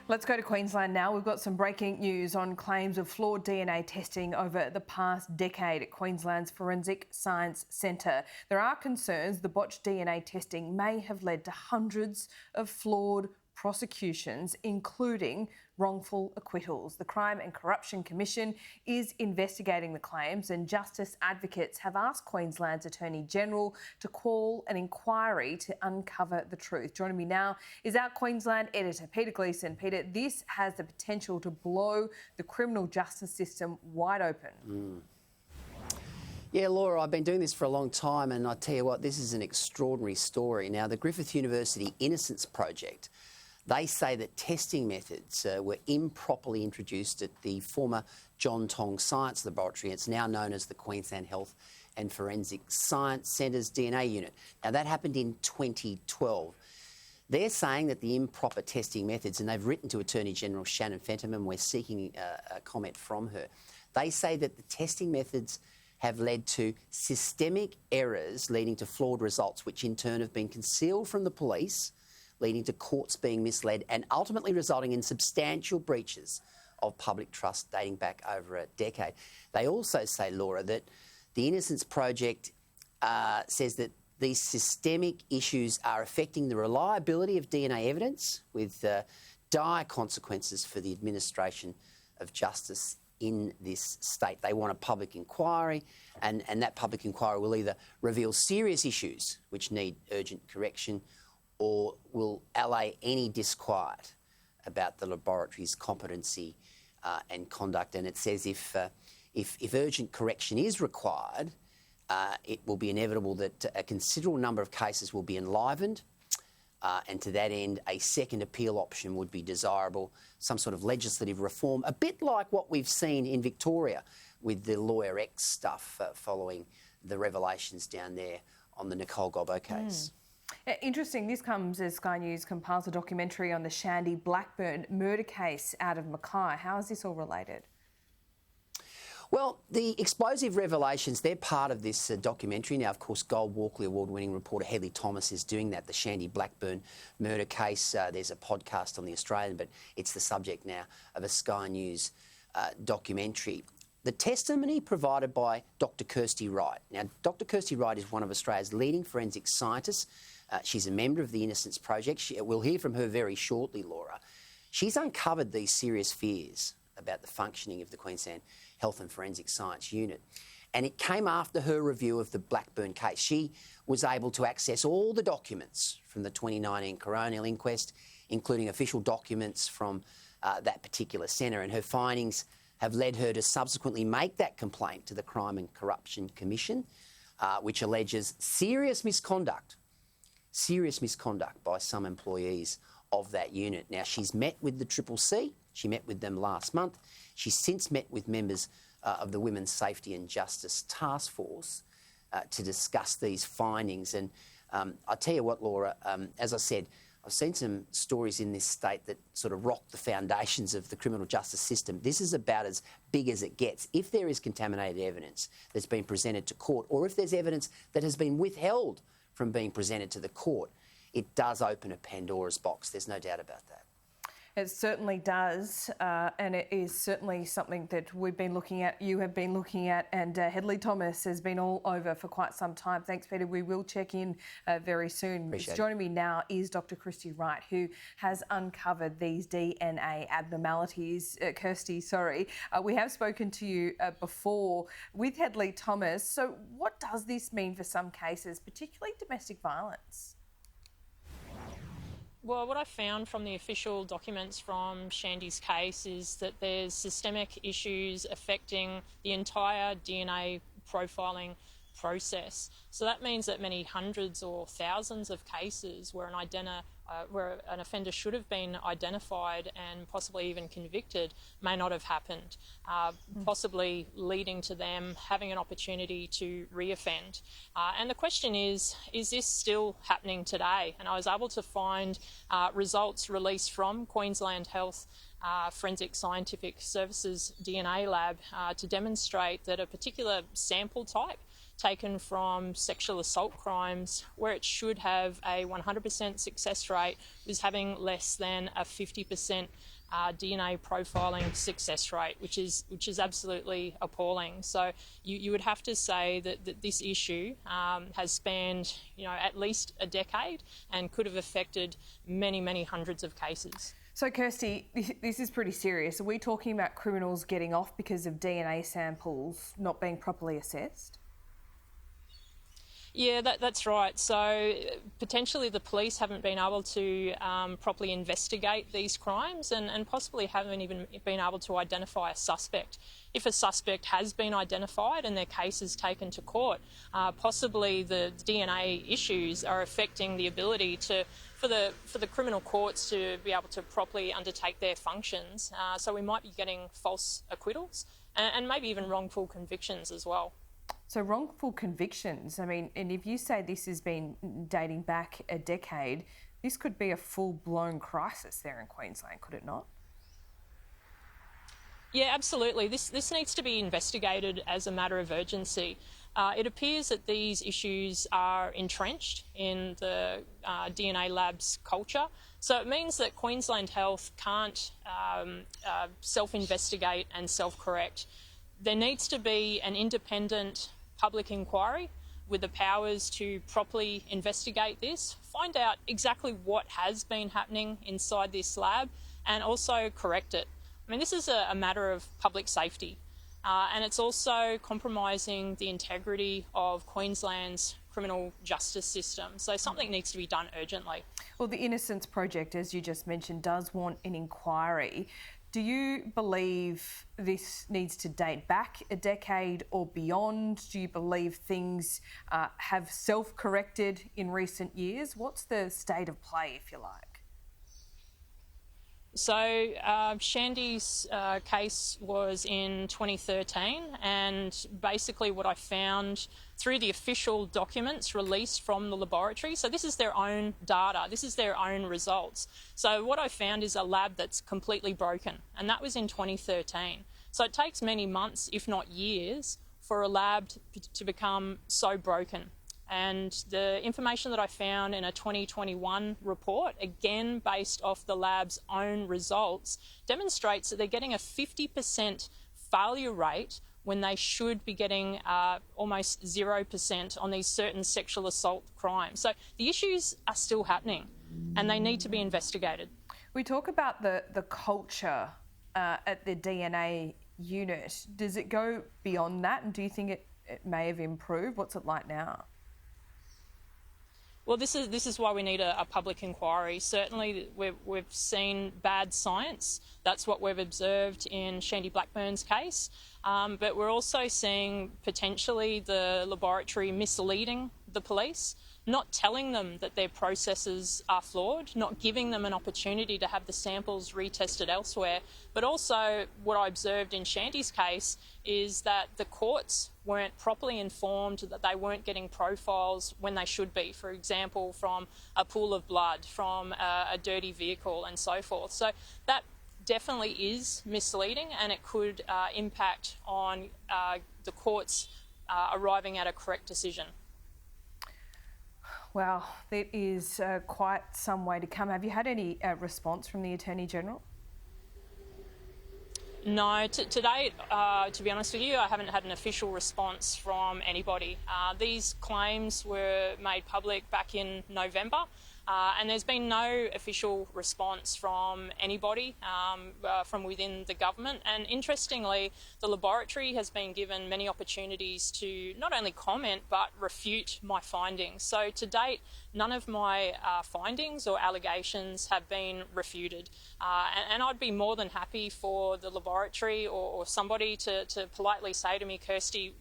Let's go to Queensland now. We've got some breaking news on claims of flawed DNA testing over the past decade at Queensland's Forensic Science Centre. There are concerns the botched DNA testing may have led to hundreds of flawed prosecutions, including wrongful acquittals. The Crime and Corruption Commission is investigating the claims, and justice advocates have asked Queensland's Attorney-General to call an inquiry to uncover the truth. Joining me now is our Queensland editor, Peter Gleeson. Peter, this has the potential to blow the criminal justice system wide open. Yeah, Laura, I've been doing this for a long time, and I tell you what, this is an extraordinary story. Now, the Griffith University Innocence Project, they say that testing methods were improperly introduced at the former John Tong Science Laboratory. It's now known as the Queensland Health and Forensic Science Centre's DNA unit. Now, that happened in 2012. They're saying that the improper testing methods, and they've written to Attorney General Shannon Fentiman, we're seeking a comment from her. They say that the testing methods have led to systemic errors leading to flawed results, which in turn have been concealed from the police, leading to courts being misled and ultimately resulting in substantial breaches of public trust dating back over a decade. They also say, Laura, that the Innocence Project says that these systemic issues are affecting the reliability of DNA evidence, with dire consequences for the administration of justice in this state. They want a public inquiry, and that public inquiry will either reveal serious issues which need urgent correction, or will allay any disquiet about the laboratory's competency and conduct. And it says if urgent correction is required, it will be inevitable that a considerable number of cases will be enlivened, and to that end, a second appeal option would be desirable, some sort of legislative reform, a bit like what we've seen in Victoria with the Lawyer X stuff following the revelations down there on the Nicole Gobbo case. Interesting. This comes as Sky News compiles a documentary on the Shandy Blackburn murder case out of Mackay. How is this all related? Well, the explosive revelations, they're part of this documentary. Now, of course, Gold Walkley Award-winning reporter Hedley Thomas is doing that, the Shandy Blackburn murder case. There's a podcast on The Australian, but it's the subject now of a Sky News documentary. The testimony provided by Dr Kirsty Wright. Now, Dr Kirsty Wright is one of Australia's leading forensic scientists. She's a member of the Innocence Project. We'll hear from her very shortly, Laura. She's uncovered these serious fears about the functioning of the Queensland Health and Forensic Science Unit. And it came after her review of the Blackburn case. She was able to access all the documents from the 2019 coronial inquest, including official documents from that particular centre, and her findings have led her to subsequently make that complaint to the Crime and Corruption Commission, which alleges serious misconduct by some employees of that unit. Now, she's met with the CCC. She met with them last month. She's since met with members of the Women's Safety and Justice Task Force to discuss these findings. And I tell you what, Laura, as I said, I've seen some stories in this state that sort of rock the foundations of the criminal justice system. This is about as big as it gets. If there is contaminated evidence that's been presented to court, or if there's evidence that has been withheld from being presented to the court, it does open a Pandora's box. There's no doubt about that. It certainly does, and it is certainly something that we've been looking at, you have been looking at, and Hedley Thomas has been all over for quite some time. Thanks, Peter. We will check in very soon. Joining me now is Dr Kirsty Wright, who has uncovered these DNA abnormalities. Kirsty, sorry. We have spoken to you before with Hedley Thomas. So what does this mean for some cases, particularly domestic violence? Well, what I found from the official documents from Shandy's case is that there's systemic issues affecting the entire DNA profiling process. So that means that many hundreds or thousands of cases where an offender should have been identified and possibly even convicted may not have happened, possibly leading to them having an opportunity to reoffend. And the question is this still happening today? And I was able to find results released from Queensland Health Forensic Scientific Services DNA lab to demonstrate that a particular sample type taken from sexual assault crimes, where it should have a 100% success rate, was having less than a 50% DNA profiling success rate, which is absolutely appalling. So you would have to say that this issue has spanned, at least a decade and could have affected many hundreds of cases. So Kirsty, this is pretty serious. Are we talking about criminals getting off because of DNA samples not being properly assessed? Yeah, that's right. So potentially the police haven't been able to properly investigate these crimes and possibly haven't even been able to identify a suspect. If a suspect has been identified and their case is taken to court, possibly the DNA issues are affecting the ability for the criminal courts to be able to properly undertake their functions. So we might be getting false acquittals and maybe even wrongful convictions as well. So wrongful convictions, and if you say this has been dating back a decade, this could be a full-blown crisis there in Queensland, could it not? Yeah, absolutely. This needs to be investigated as a matter of urgency. It appears that these issues are entrenched in the DNA labs culture. So it means that Queensland Health can't self-investigate and self-correct. There needs to be an independent public inquiry with the powers to properly investigate this, find out exactly what has been happening inside this lab and also correct it. This is a matter of public safety and it's also compromising the integrity of Queensland's criminal justice system. So something needs to be done urgently. Well, the Innocence Project, as you just mentioned, does want an inquiry. Do you believe this needs to date back a decade or beyond? Do you believe things have self-corrected in recent years? What's the state of play, if you like? So Shandy's case was in 2013, and basically what I found through the official documents released from the laboratory, so this is their own data, this is their own results. So what I found is a lab that's completely broken, and that was in 2013. So it takes many months, if not years, for a lab to become so broken. And the information that I found in a 2021 report, again based off the lab's own results, demonstrates that they're getting a 50% failure rate when they should be getting almost 0% on these certain sexual assault crimes. So the issues are still happening and they need to be investigated. We talk about the culture at the DNA unit. Does it go beyond that, and do you think it may have improved? What's it like now? Well, this is why we need a public inquiry. Certainly we've seen bad science. That's what we've observed in Shandy Blackburn's case. But we're also seeing potentially the laboratory misleading the police, not telling them that their processes are flawed, not giving them an opportunity to have the samples retested elsewhere. But also what I observed in Shandy's case is that the courts weren't properly informed that they weren't getting profiles when they should be, for example, from a pool of blood, from a dirty vehicle and so forth. So that definitely is misleading, and it could impact on the courts arriving at a correct decision. Wow, that is quite some way to come. Have you had any response from the Attorney General? No, to date, to be honest with you, I haven't had an official response from anybody. These claims were made public back in November, and there's been no official response from anybody from within the government. And interestingly, the laboratory has been given many opportunities to not only comment but refute my findings. So to date, none of my findings or allegations have been refuted. And I'd be more than happy for the laboratory or somebody to politely say to me, Kirsty,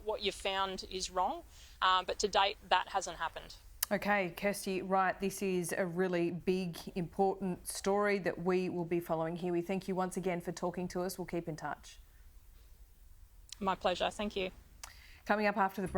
what you found is wrong. But to date, that hasn't happened. Okay, Kirsty, right, this is a really big, important story that we will be following here. We thank you once again for talking to us. We'll keep in touch. My pleasure. Thank you. Coming up after the break.